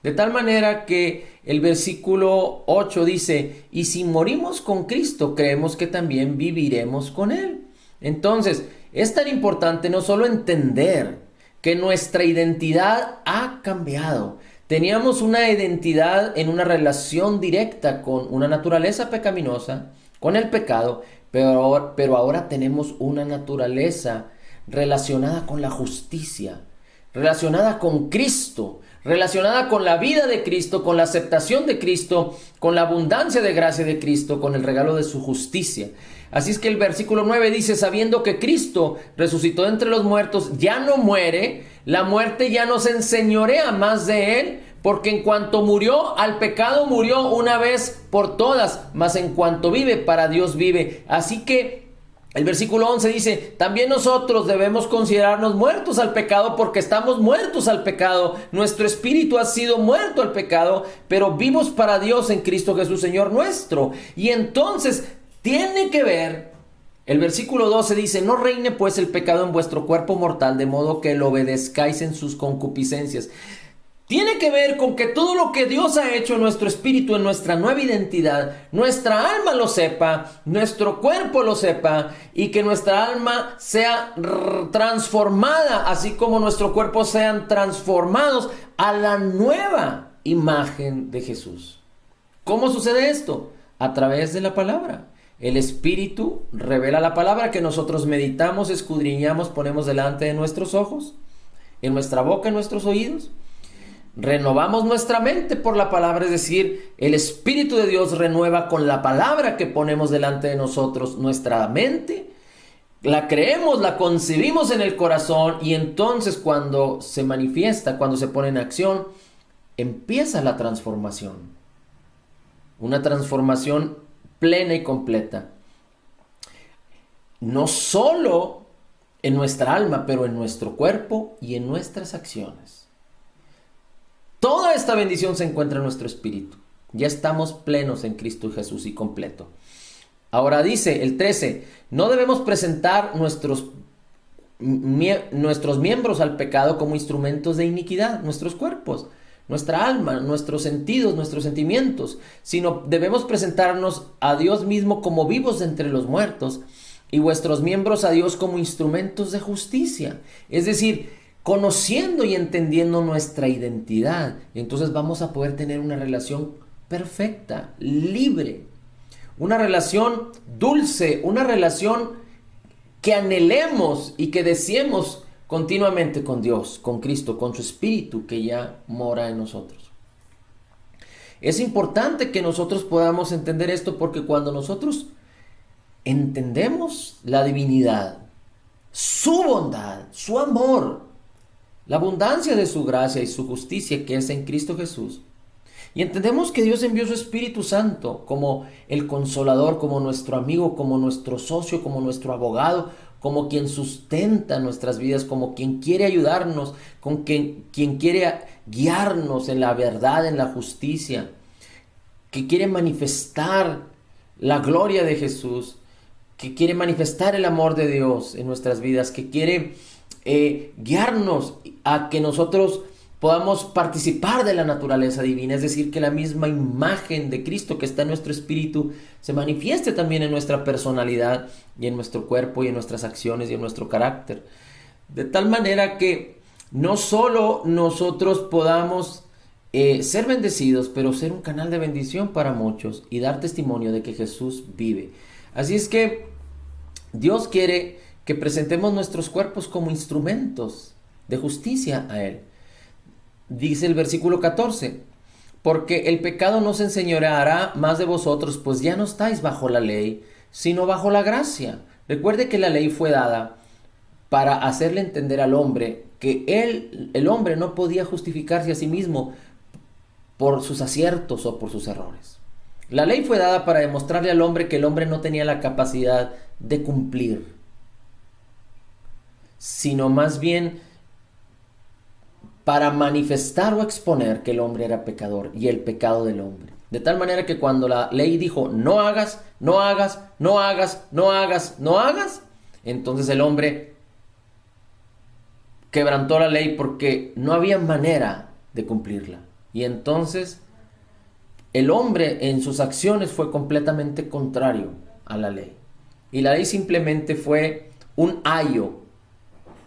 De tal manera que el versículo 8 dice, y si morimos con Cristo, creemos que también viviremos con Él. Entonces, es tan importante no solo entender que nuestra identidad ha cambiado. Teníamos una identidad en una relación directa con una naturaleza pecaminosa, con el pecado, pero ahora tenemos una naturaleza relacionada con la justicia, relacionada con Cristo, relacionada con la vida de Cristo, con la aceptación de Cristo, con la abundancia de gracia de Cristo, con el regalo de su justicia. Así es que el versículo 9 dice, sabiendo que Cristo resucitó entre los muertos, ya no muere, la muerte ya no se enseñorea más de él, porque en cuanto murió al pecado, murió una vez por todas, mas en cuanto vive, para Dios vive. Así que el versículo 11 dice, también nosotros debemos considerarnos muertos al pecado porque estamos muertos al pecado. Nuestro espíritu ha sido muerto al pecado, pero vivos para Dios en Cristo Jesús, Señor nuestro. Y entonces tiene que ver, el versículo 12 dice, no reine pues el pecado en vuestro cuerpo mortal, de modo que lo obedezcáis en sus concupiscencias. Tiene que ver con que todo lo que Dios ha hecho en nuestro espíritu, en nuestra nueva identidad, nuestra alma lo sepa, nuestro cuerpo lo sepa y que nuestra alma sea transformada, así como nuestro cuerpo sean transformados a la nueva imagen de Jesús. ¿Cómo sucede esto? A través de la palabra. El Espíritu revela la palabra que nosotros meditamos, escudriñamos, ponemos delante de nuestros ojos, en nuestra boca, en nuestros oídos. Renovamos nuestra mente por la palabra, es decir, el Espíritu de Dios renueva con la palabra que ponemos delante de nosotros nuestra mente, la creemos, la concebimos en el corazón y entonces cuando se manifiesta, cuando se pone en acción, empieza la transformación. Una transformación plena y completa. No solo en nuestra alma, pero en nuestro cuerpo y en nuestras acciones. Toda esta bendición se encuentra en nuestro espíritu. Ya estamos plenos en Cristo Jesús y completo. Ahora dice el 13, no debemos presentar nuestros miembros al pecado como instrumentos de iniquidad, nuestros cuerpos, nuestra alma, nuestros sentidos, nuestros sentimientos, sino debemos presentarnos a Dios mismo como vivos entre los muertos y vuestros miembros a Dios como instrumentos de justicia. Es decir, conociendo y entendiendo nuestra identidad, entonces vamos a poder tener una relación perfecta, libre, una relación dulce, una relación que anhelemos y que deseemos continuamente con Dios, con Cristo, con su Espíritu que ya mora en nosotros. Es importante que nosotros podamos entender esto porque cuando nosotros entendemos la divinidad, su bondad, su amor, la abundancia de su gracia y su justicia que es en Cristo Jesús, y entendemos que Dios envió su Espíritu Santo como el Consolador, como nuestro amigo, como nuestro socio, como nuestro abogado, como quien sustenta nuestras vidas, como quien quiere ayudarnos, con quien quiere guiarnos en la verdad, en la justicia, que quiere manifestar la gloria de Jesús, que quiere manifestar el amor de Dios en nuestras vidas, que quiere guiarnos a que nosotros podamos participar de la naturaleza divina, es decir, que la misma imagen de Cristo que está en nuestro espíritu se manifieste también en nuestra personalidad y en nuestro cuerpo y en nuestras acciones y en nuestro carácter. De tal manera que no solo nosotros podamos ser bendecidos, pero ser un canal de bendición para muchos y dar testimonio de que Jesús vive. Así es que Dios quiere que presentemos nuestros cuerpos como instrumentos de justicia a Él. Dice el versículo 14, porque el pecado no se enseñoreará más de vosotros, pues ya no estáis bajo la ley, sino bajo la gracia. Recuerde que la ley fue dada para hacerle entender al hombre que el hombre no podía justificarse a sí mismo por sus aciertos o por sus errores. La ley fue dada para demostrarle al hombre que el hombre no tenía la capacidad de cumplir, sino más bien para manifestar o exponer que el hombre era pecador y el pecado del hombre. De tal manera que cuando la ley dijo no hagas, no hagas, no hagas, no hagas, no hagas, entonces el hombre quebrantó la ley porque no había manera de cumplirla. Y entonces el hombre en sus acciones fue completamente contrario a la ley. Y la ley simplemente fue un ayo.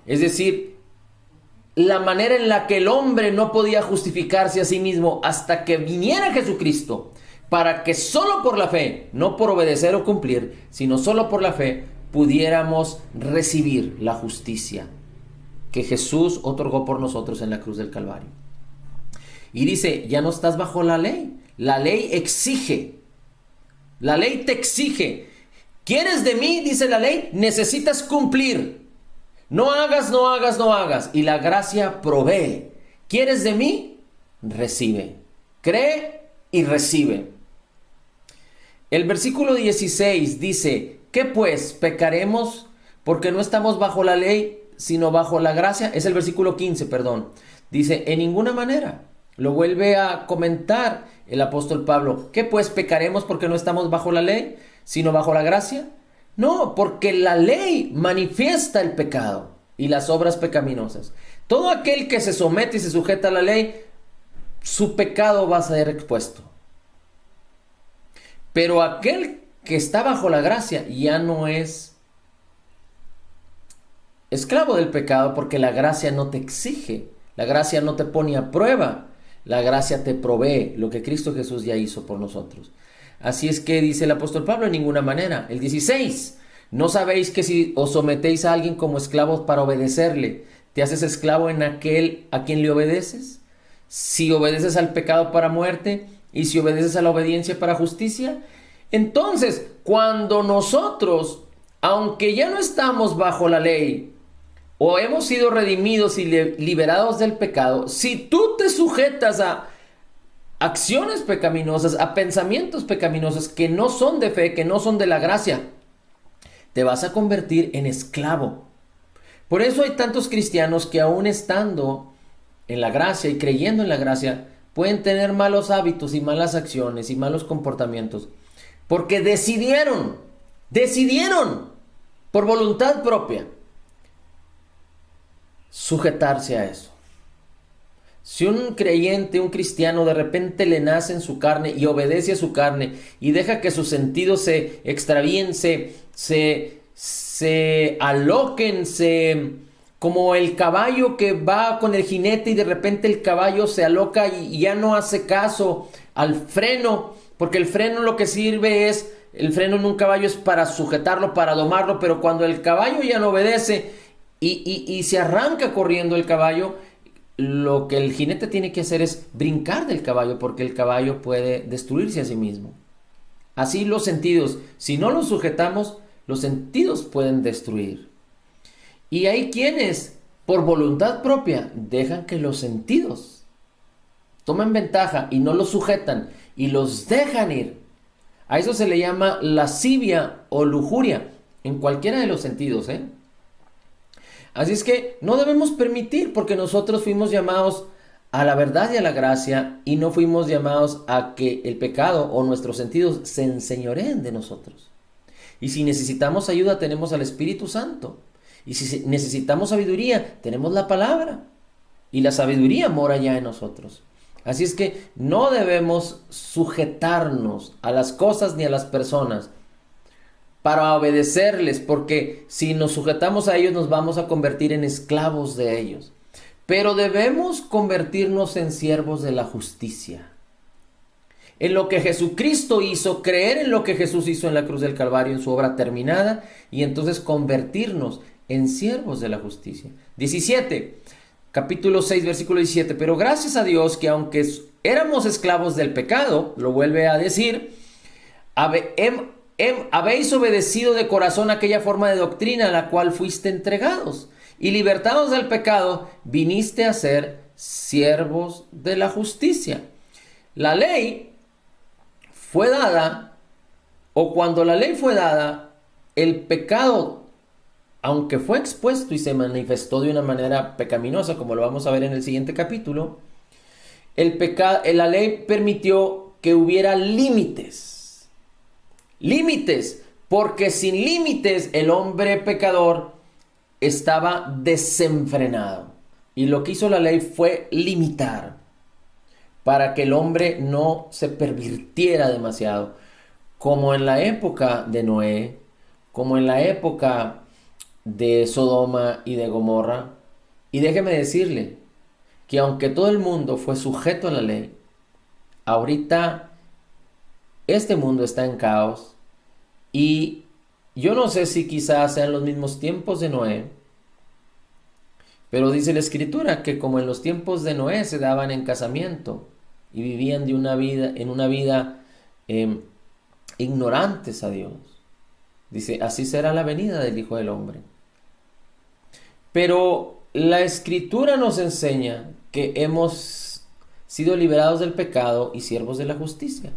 Es decir, la manera en la que el hombre no podía justificarse a sí mismo hasta que viniera Jesucristo, para que solo por la fe, no por obedecer o cumplir, sino solo por la fe, pudiéramos recibir la justicia que Jesús otorgó por nosotros en la cruz del Calvario. Y dice, ya no estás bajo la ley. La ley exige. La ley te exige. ¿Quieres de mí? Dice la ley, necesitas cumplir. No hagas, no hagas, no hagas. Y la gracia provee. ¿Quieres de mí? Recibe. Cree y recibe. El versículo 16 dice, ¿qué pues? ¿Pecaremos porque no estamos bajo la ley, sino bajo la gracia? Es el versículo 15, perdón. Dice, en ninguna manera. Lo vuelve a comentar el apóstol Pablo. ¿Qué pues? ¿Pecaremos porque no estamos bajo la ley, sino bajo la gracia? No, porque la ley manifiesta el pecado y las obras pecaminosas. Todo aquel que se somete y se sujeta a la ley, su pecado va a ser expuesto. Pero aquel que está bajo la gracia ya no es esclavo del pecado, porque la gracia no te exige, la gracia no te pone a prueba, la gracia te provee lo que Cristo Jesús ya hizo por nosotros. Así es que dice el apóstol Pablo, en ninguna manera. El 16, ¿no sabéis que si os sometéis a alguien como esclavos para obedecerle, te haces esclavo en aquel a quien le obedeces? Si obedeces al pecado para muerte, y si obedeces a la obediencia para justicia. Entonces, cuando nosotros, aunque ya no estamos bajo la ley, o hemos sido redimidos y liberados del pecado, si tú te sujetas a acciones pecaminosas, a pensamientos pecaminosos que no son de fe, que no son de la gracia, te vas a convertir en esclavo. Por eso hay tantos cristianos que aún estando en la gracia y creyendo en la gracia, pueden tener malos hábitos y malas acciones y malos comportamientos, porque decidieron por voluntad propia sujetarse a eso. Si un creyente, un cristiano, de repente le nace en su carne y obedece a su carne y deja que sus sentidos se extravíen, se aloquen, como el caballo que va con el jinete y de repente el caballo se aloca y ya no hace caso al freno, porque el freno lo que sirve es, el freno en un caballo es para sujetarlo, para domarlo, pero cuando el caballo ya no obedece y se arranca corriendo el caballo, lo que el jinete tiene que hacer es brincar del caballo, porque el caballo puede destruirse a sí mismo. Así los sentidos, si no los sujetamos, los sentidos pueden destruir. Y hay quienes, por voluntad propia, dejan que los sentidos tomen ventaja y no los sujetan y los dejan ir. A eso se le llama lascivia o lujuria, en cualquiera de los sentidos, Así es que no debemos permitir, porque nosotros fuimos llamados a la verdad y a la gracia, y no fuimos llamados a que el pecado o nuestros sentidos se enseñoreen de nosotros. Y si necesitamos ayuda, tenemos al Espíritu Santo. Y si necesitamos sabiduría, tenemos la palabra. Y la sabiduría mora ya en nosotros. Así es que no debemos sujetarnos a las cosas ni a las personas para obedecerles, porque si nos sujetamos a ellos nos vamos a convertir en esclavos de ellos. Pero debemos convertirnos en siervos de la justicia. En lo que Jesucristo hizo, creer en lo que Jesús hizo en la cruz del Calvario, en su obra terminada, y entonces convertirnos en siervos de la justicia. 17, capítulo 6, versículo 17. Pero gracias a Dios que aunque éramos esclavos del pecado, lo vuelve a decir, habéis obedecido de corazón aquella forma de doctrina a la cual fuiste entregados, y libertados del pecado, viniste a ser siervos de la justicia. La ley fue dada, o cuando la ley fue dada, el pecado, aunque fue expuesto y se manifestó de una manera pecaminosa, como lo vamos a ver en el siguiente capítulo, la ley permitió que hubiera límites. Límites, porque sin límites el hombre pecador estaba desenfrenado. Y lo que hizo la ley fue limitar. para que el hombre no se pervirtiera demasiado, como en la época de Noé, como en la época de Sodoma y de Gomorra. Y déjeme decirle que aunque todo el mundo fue sujeto a la ley, ahorita este mundo está en caos y yo no sé si quizás sean los mismos tiempos de Noé, pero dice la escritura que como en los tiempos de Noé se daban en casamiento y vivían en una vida ignorantes a Dios. Dice, así será la venida del Hijo del Hombre. Pero la escritura nos enseña que hemos sido liberados del pecado y siervos de la justicia.